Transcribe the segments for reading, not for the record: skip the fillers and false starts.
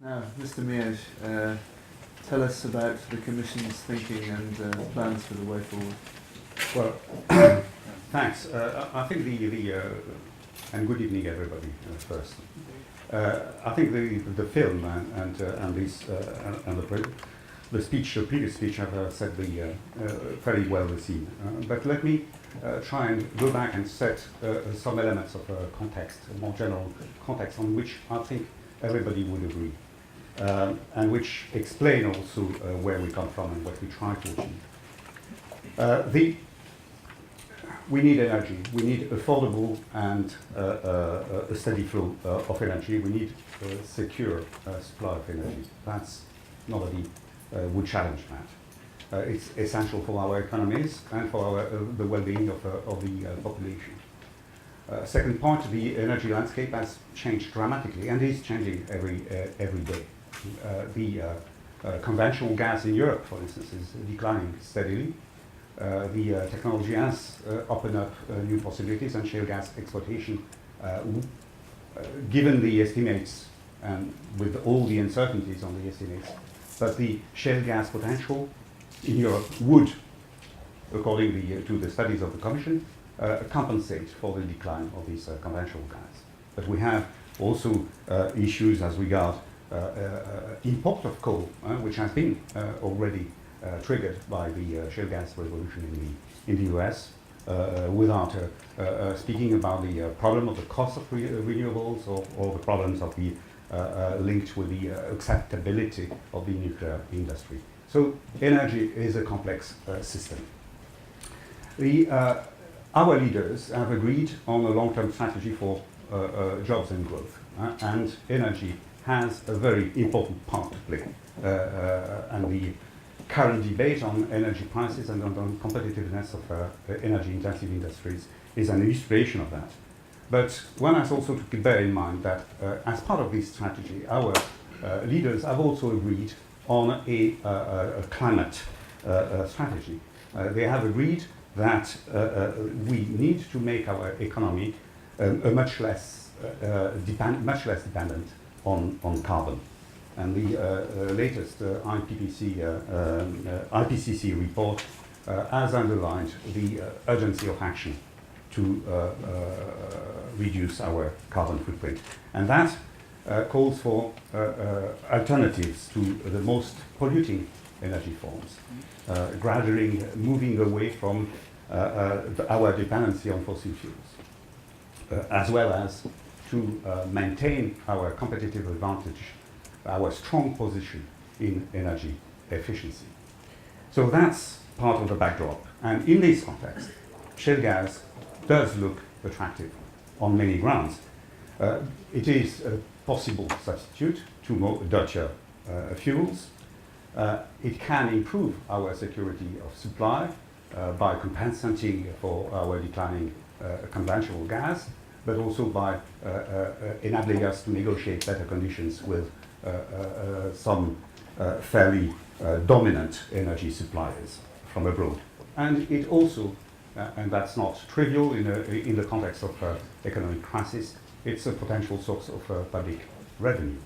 Now, Mr. Miege, tell us about the Commission's thinking and plans for the way forward. Well, thanks. I think and good evening, everybody. First, I think the film and the speech, the previous speech, have said very well received. But let me try and go back and set some elements of context, a more general context, on which I think everybody would agree. And which explain also where we come from and what we try to achieve. We need energy. We need affordable and a steady flow of energy. We need a secure supply of energy. That's nobody would challenge that. It's essential for our economies and for the well-being of the population. Second point, the energy landscape has changed dramatically and is changing every day. The conventional gas in Europe, for instance, is declining steadily. The technology has opened up new possibilities, and shale gas exploitation, given the estimates and with all the uncertainties on the estimates, but the shale gas potential in Europe would, according to the studies of the Commission, compensate for the decline of this conventional gas. But we have also issues as regards import of coal, which has been already triggered by the shale gas revolution in the US, without speaking about the problem of the cost of renewables or the problems of the linked with the acceptability of the nuclear industry. So energy is a complex system. Our leaders have agreed on a long-term strategy for jobs and growth, and energy has a very important part to play. And the current debate on energy prices and on competitiveness of energy-intensive industries is an illustration of that. But one has also to bear in mind that as part of this strategy, our leaders have also agreed on a climate strategy. They have agreed that we need to make our economy much less dependent on carbon. And the latest IPCC report has underlined the urgency of action to reduce our carbon footprint. And that calls for alternatives to the most polluting energy forms, gradually moving away from our dependency on fossil fuels, as well as to maintain our competitive advantage, our strong position in energy efficiency. So that's part of the backdrop. And in this context, shale gas does look attractive on many grounds. It is a possible substitute to more dirtier fuels. It can improve our security of supply by compensating for our declining conventional gas, but also by enabling us to negotiate better conditions with some fairly dominant energy suppliers from abroad. And it also, and that's not trivial in the context of economic crisis, it's a potential source of public revenues.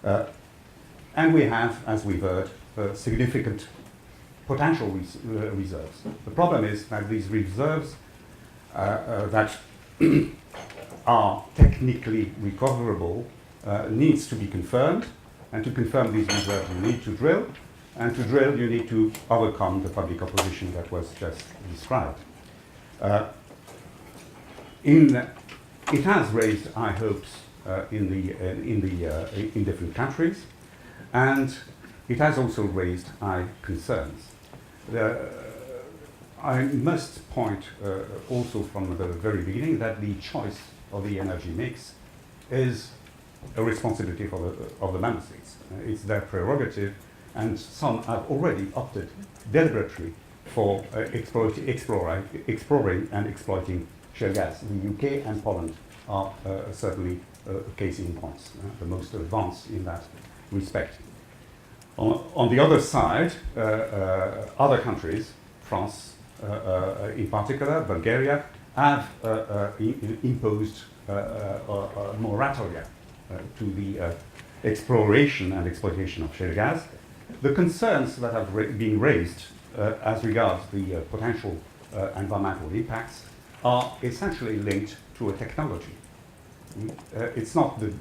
And we have, as we've heard, significant potential reserves. The problem is that these reserves that are technically recoverable needs to be confirmed, and to confirm these reserves you need to drill, and to drill you need to overcome the public opposition that was just described. It has raised high hopes in different countries, and it has also raised high concerns. I must point also from the very beginning that the choice of the energy mix is a responsibility of the member states. It's their prerogative, and some have already opted deliberately for exploring and exploiting shale gas. The UK and Poland are certainly case in points, the most advanced in that respect. On the other side, other countries, France in particular, Bulgaria, have imposed moratoria to the exploration and exploitation of shale gas. The concerns that have been raised as regards the potential environmental impacts are essentially linked to a technology. It's not the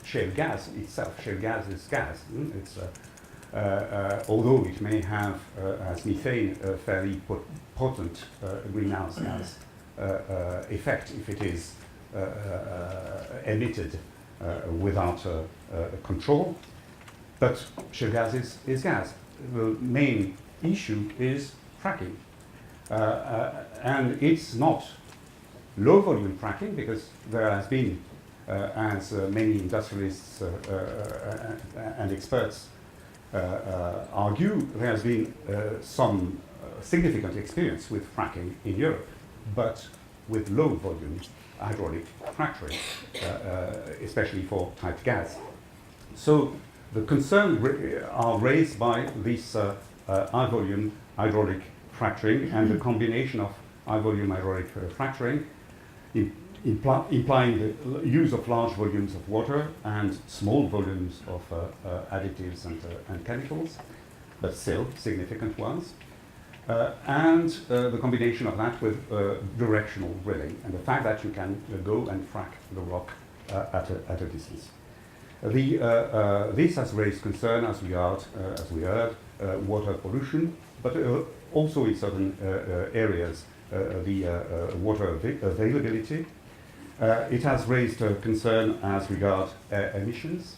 shale gas itself. Shale gas is gas. It's, although it may have, as methane, a fairly potent greenhouse gas effect if it is emitted without control. But shale gas is gas. The main issue is fracking. And it's not low volume fracking, because there has been, as many industrialists and experts argue, there has been some significant experience with fracking in Europe, but with low volume hydraulic fracturing, especially for tight gas. So the concerns are raised by this high volume hydraulic fracturing and the combination of high volume hydraulic fracturing implying the use of large volumes of water and small volumes of additives and chemicals, but still significant ones. And the combination of that with directional drilling and the fact that you can go and frack the rock at a distance. This has raised concern as regards, as we heard, water pollution, but also in certain areas, the water availability. It has raised concern as regards emissions,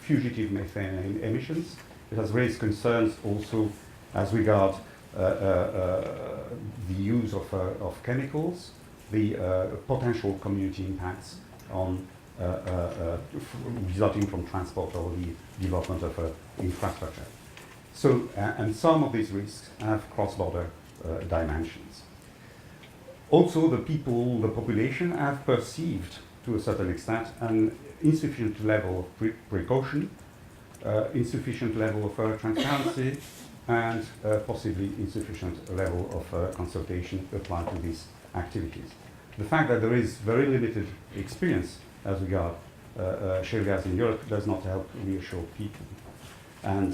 fugitive methane emissions. It has raised concerns also as regards the use of chemicals, the potential community impacts on resulting from transport or the development of infrastructure. So, and some of these risks have cross-border dimensions. Also, the population have perceived, to a certain extent, an insufficient level of precaution, insufficient level of transparency, and possibly insufficient level of consultation applied to these activities. The fact that there is very limited experience as regards shale gas in Europe does not help reassure people. And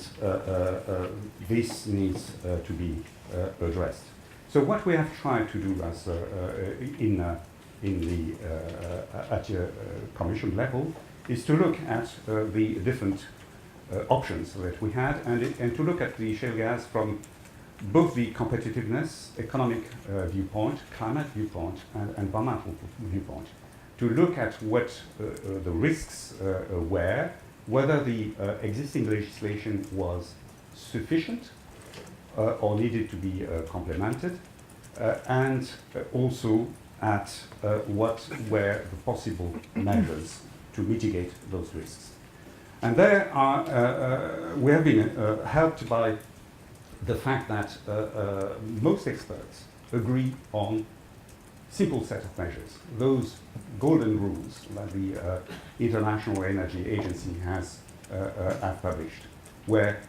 this needs to be addressed. So what we have tried to do as at Commission level is to look at the different options that we had and to look at the shale gas from both the competitiveness, economic viewpoint, climate viewpoint, and environmental viewpoint, to look at what the risks were, whether the existing legislation was sufficient or needed to be complemented, and also at what were the possible measures to mitigate those risks. And there are, we have been helped by the fact that most experts agree on simple set of measures, those golden rules that the International Energy Agency has published, where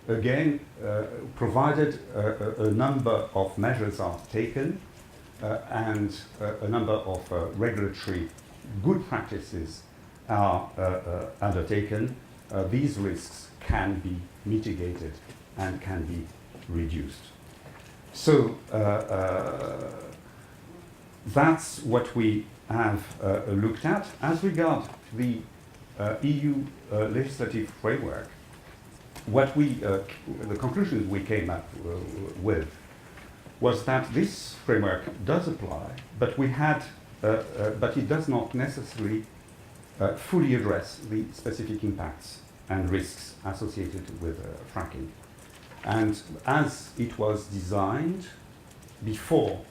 again, provided a number of measures are taken and a number of regulatory good practices are undertaken, these risks can be mitigated and can be reduced. So that's what we have looked at. As regards the EU legislative framework, what we, the conclusions we came up with was that this framework does apply, but we had, but it does not necessarily fully address the specific impacts and risks associated with fracking. And as it was designed before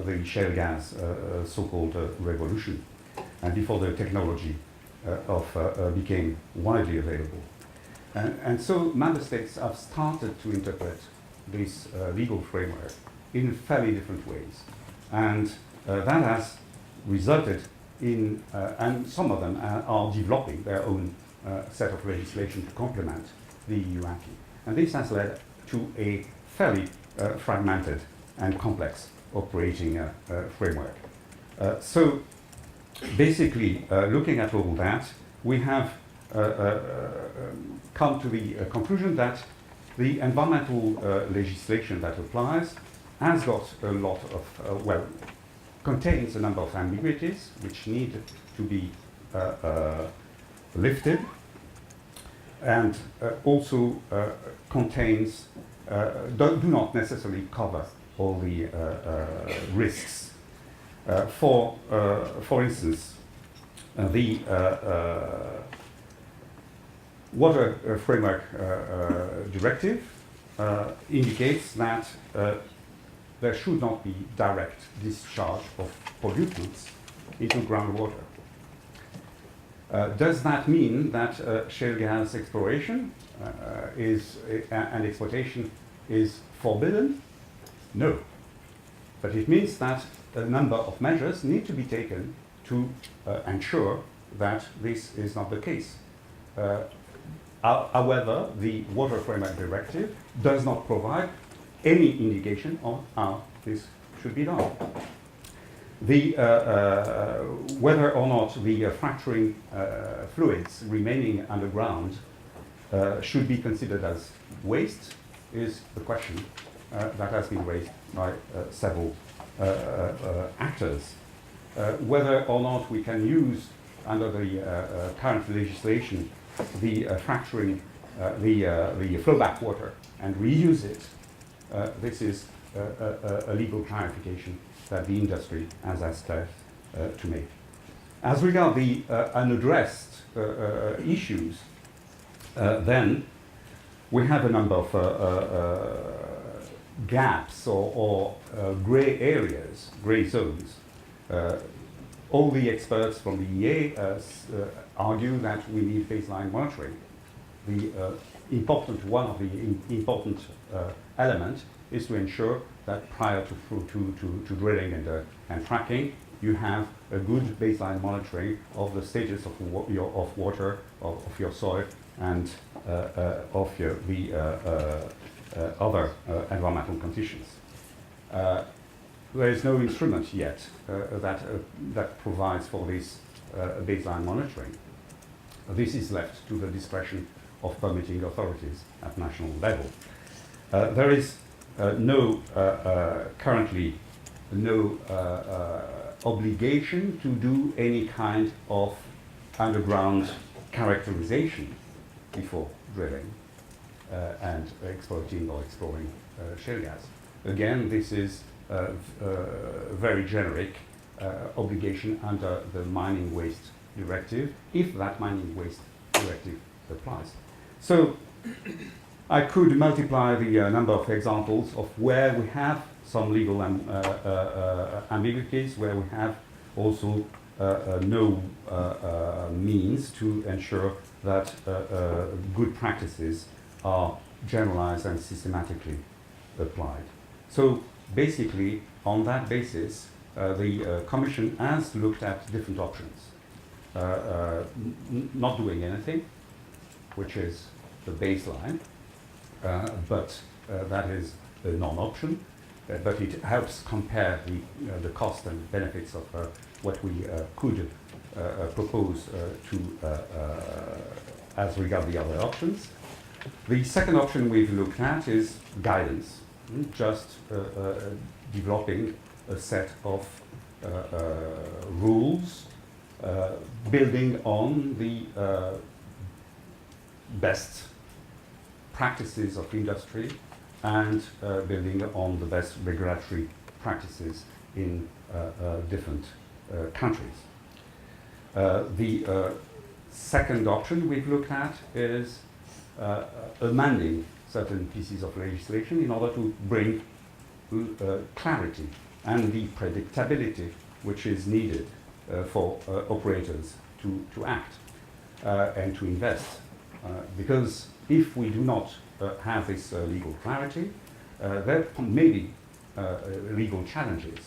the shale gas so-called revolution, and before the technology became widely available. And so member states have started to interpret this legal framework in fairly different ways. And that has resulted in, and some of them are developing their own set of legislation to complement the EU acquis. And this has led to a fairly fragmented and complex operating framework. So basically, looking at all that, we have come to the conclusion that the environmental legislation that applies has got a lot of, well, contains a number of ambiguities which need to be lifted, and also contains, do not necessarily cover all the risks. For instance, the Water Framework Directive indicates that there should not be direct discharge of pollutants into groundwater. Does that mean that shale gas exploration and exploitation is forbidden? No. But it means that a number of measures need to be taken to ensure that this is not the case. However, the Water Framework Directive does not provide any indication on how this should be done. Whether or not the fracturing fluids remaining underground should be considered as waste is the question that has been raised by several actors. Whether or not we can use, under the current legislation, the fracturing, the flowback water and reuse it, this is a legal clarification that the industry has asked us to make. As regards the unaddressed issues, then we have a number of gaps or grey areas, grey zones. All the experts from the EA argue that we need baseline monitoring. One of the important elements is to ensure that prior to drilling and fracking, you have a good baseline monitoring of the status of water, of your soil, and of the other environmental conditions. There is no instrument yet that provides for this baseline monitoring. This is left to the discretion of permitting authorities at national level. There is currently no obligation to do any kind of underground characterization before drilling and exploiting or exploring shale gas. Again, this is a very generic obligation under the Mining Waste Directive, if that Mining Waste Directive applies. So I could multiply the number of examples of where we have some legal ambiguities, where we have also no means to ensure that good practices are generalized and systematically applied. So basically, on that basis, the Commission has looked at different options. Not doing anything, which is the baseline, but that is a non-option. But it helps compare the cost and benefits of what we could propose as regard the other options. The second option we've looked at is guidance, just developing a set of rules building on the best practices of industry and building on the best regulatory practices in different countries. The second option we've looked at is amending certain pieces of legislation in order to bring clarity and the predictability which is needed for operators to act and to invest. Because if we do not have this legal clarity, there may be legal challenges,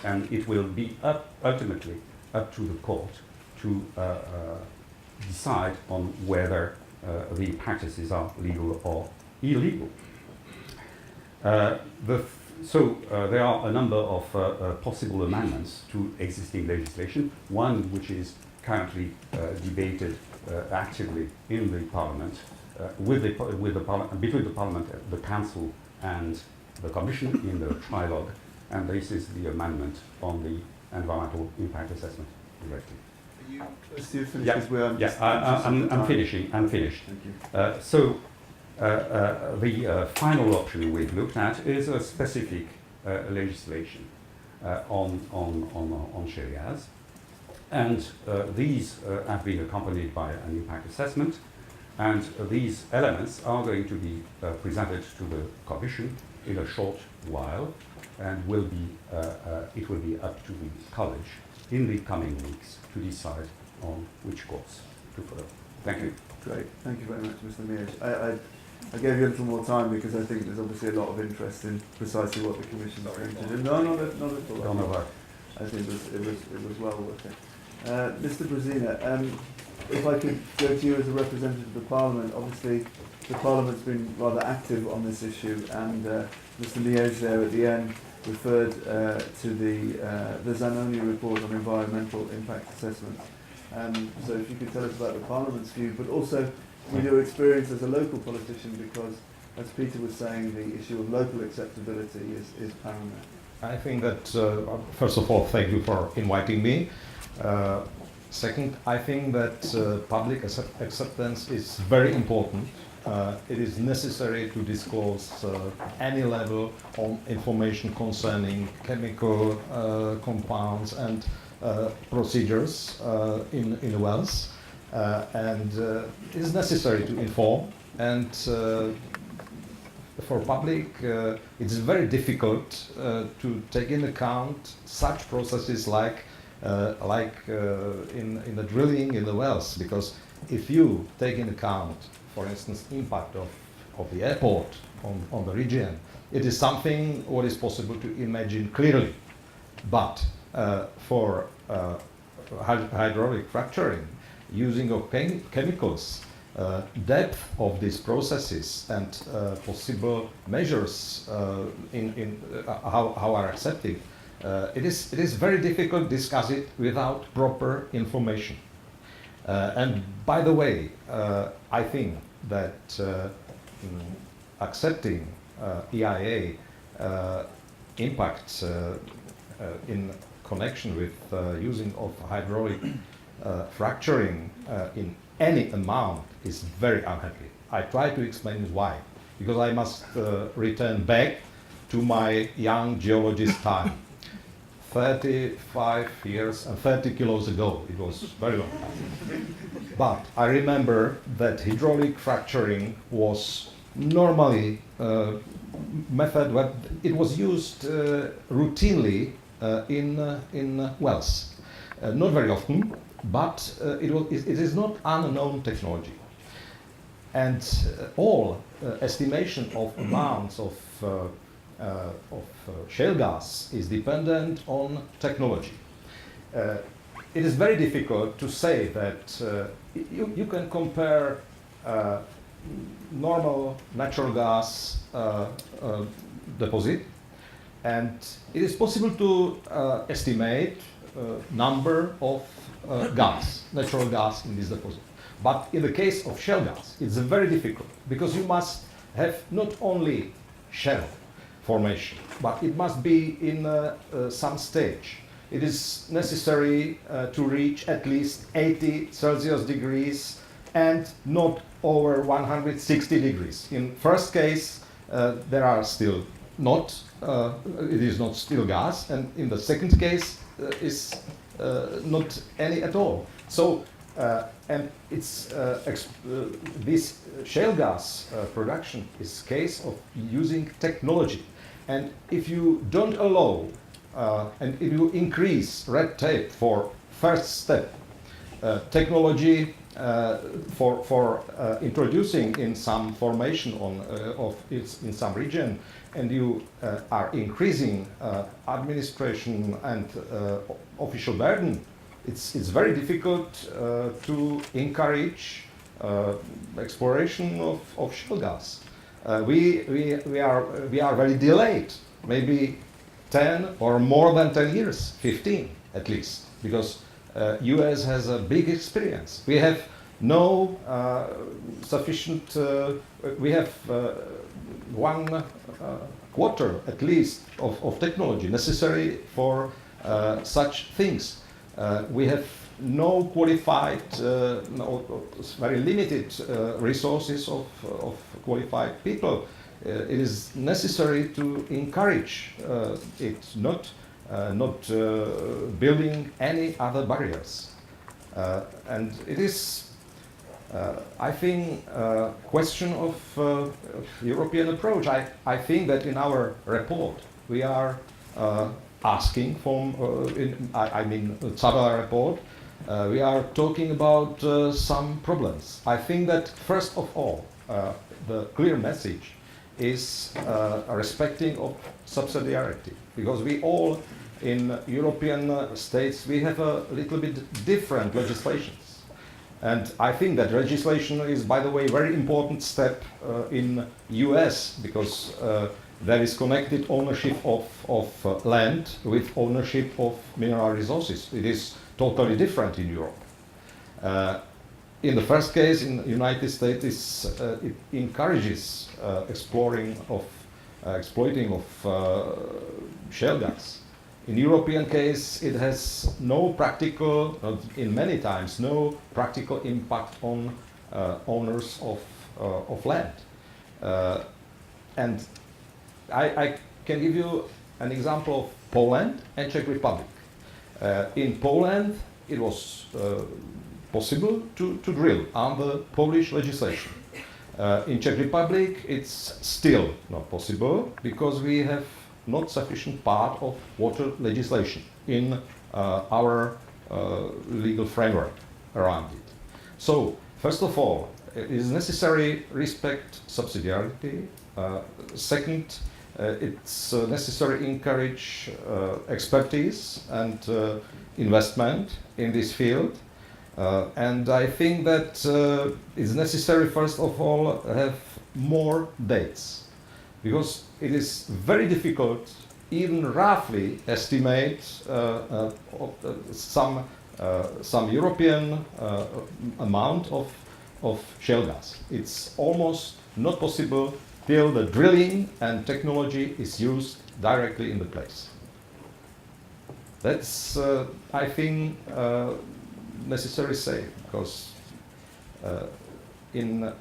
and it will be ultimately up to the court to decide on whether the practices are legal or illegal. there are a number of possible amendments to existing legislation. One which is currently debated actively in the Parliament, between the Parliament, the Council and the Commission in the trilogue, and this is the amendment on the Environmental Impact Assessment Directive. Are you close to finish? Yeah, Because we're I'm finishing. I'm finished. Thank you. The final option we've looked at is a specific legislation on shale gas, and these have been accompanied by an impact assessment, and these elements are going to be presented to the Commission in a short while, and it will be up to the College in the coming weeks to decide on which course to follow. Thank you. Great. Thank you very much, Mr. Mears. I gave you a little more time because I think there's obviously a lot of interest in precisely what the Commission is going to do. No, not at all. Don't know why. I think it was well worth it. Mr. Brezina, if I could go to you as a representative of the Parliament, obviously the Parliament's been rather active on this issue, and Mr. Liège there at the end referred to the Zanoni report on environmental impact assessments. So if you could tell us about the Parliament's view, but also with your experience as a local politician, because as Peter was saying, the issue of local acceptability is paramount. I think that, first of all, thank you for inviting me. Second, I think that public acceptance is very important. It is necessary to disclose any level of information concerning chemical compounds and procedures in wells, and it is necessary to inform. And for public, it's very difficult to take in account such processes like in the drilling in the wells, because if you take in account, for instance, impact of the airport on the region, it is something what is possible to imagine clearly. But for hydraulic fracturing, using of chemicals, depth of these processes and possible measures in how are accepted, it is very difficult to discuss it without proper information. And by the way, I think that accepting EIA impacts in connection with using of hydraulic fracturing in any amount is very unhappy. I try to explain why. Because I must return back to my young geologist time. 35 years and 30 kilos ago. It was very long time. But I remember that hydraulic fracturing was normally method where it was used routinely in wells. Not very often, but it is not unknown technology. And all estimation of amounts of shale gas is dependent on technology. It is very difficult to say that you can compare normal natural gas deposit, and it is possible to estimate number of natural gas in this deposit. But in the case of shale gas, it's very difficult, because you must have not only shale formation, but it must be in some stage. It is necessary to reach at least 80 Celsius degrees and not over 160 degrees. In first case, there are still not, it is not still gas, and in the second case, is not any at all. So, and it's this shale gas production is case of using technology. And if you don't allow and if you increase red tape for first step, technology for introducing in some formation in some region, and you are increasing administration and official burden, it's very difficult to encourage exploration of shale gas. We are very delayed maybe 10 or more than 10 years, 15 at least, because US has a big experience. We have no sufficient, we have 1/4 at least of technology necessary for such things. We have no qualified, very limited resources of qualified people. It is necessary to encourage it, not building any other barriers. And it is, I think, a question of European approach. I think that in our report we are asking from, I mean, the Tzabala report, we are talking about some problems. I think that first of all, the clear message is respecting of subsidiarity, because we all in European states, we have a little bit different legislations. And I think that legislation is, by the way, a very important step in US, because there is connected ownership of land with ownership of mineral resources. It is totally different in Europe. In the first case, in the United States, it encourages exploiting of shale gas. In European case, it has no practical, in many times, no practical impact on owners of land. And I can give you an example of Poland and Czech Republic. In Poland, it was possible to drill under Polish legislation. In Czech Republic, it's still not possible because we have not sufficient part of water legislation in our legal framework around it. So, first of all, it is necessary respect subsidiarity. Second, it's necessary encourage expertise and investment in this field. And I think that it's necessary, first of all, have more dates, because it is very difficult, even roughly estimate some European amount of shale gas. It's almost not possible till the drilling and technology is used directly in the place. That's, I think, necessary say, because in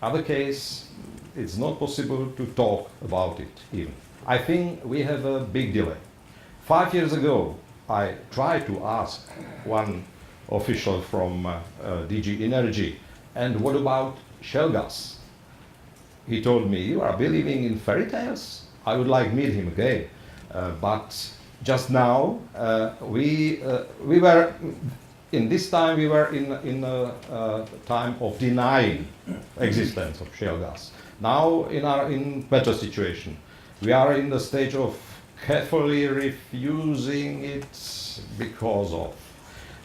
other case, it's not possible to talk about it even. I think we have a big delay. 5 years ago, I tried to ask one official from DG Energy, and what about shale gas? He told me, you are believing in fairy tales? I would like to meet him again. But just now, we were, in this time, we were in a time of denying existence of shale gas. Now, in better situation, we are in the stage of carefully refusing it because of.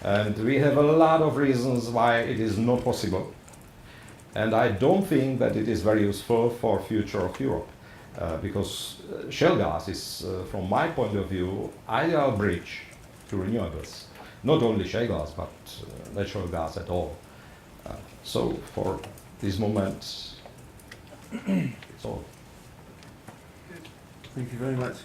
And we have a lot of reasons why it is not possible. And I don't think that it is very useful for future of Europe, because shale gas is, from my point of view, ideal bridge to renewables. Not only shale gas, but natural gas at all. So for this moment, it's all. Thank you very much.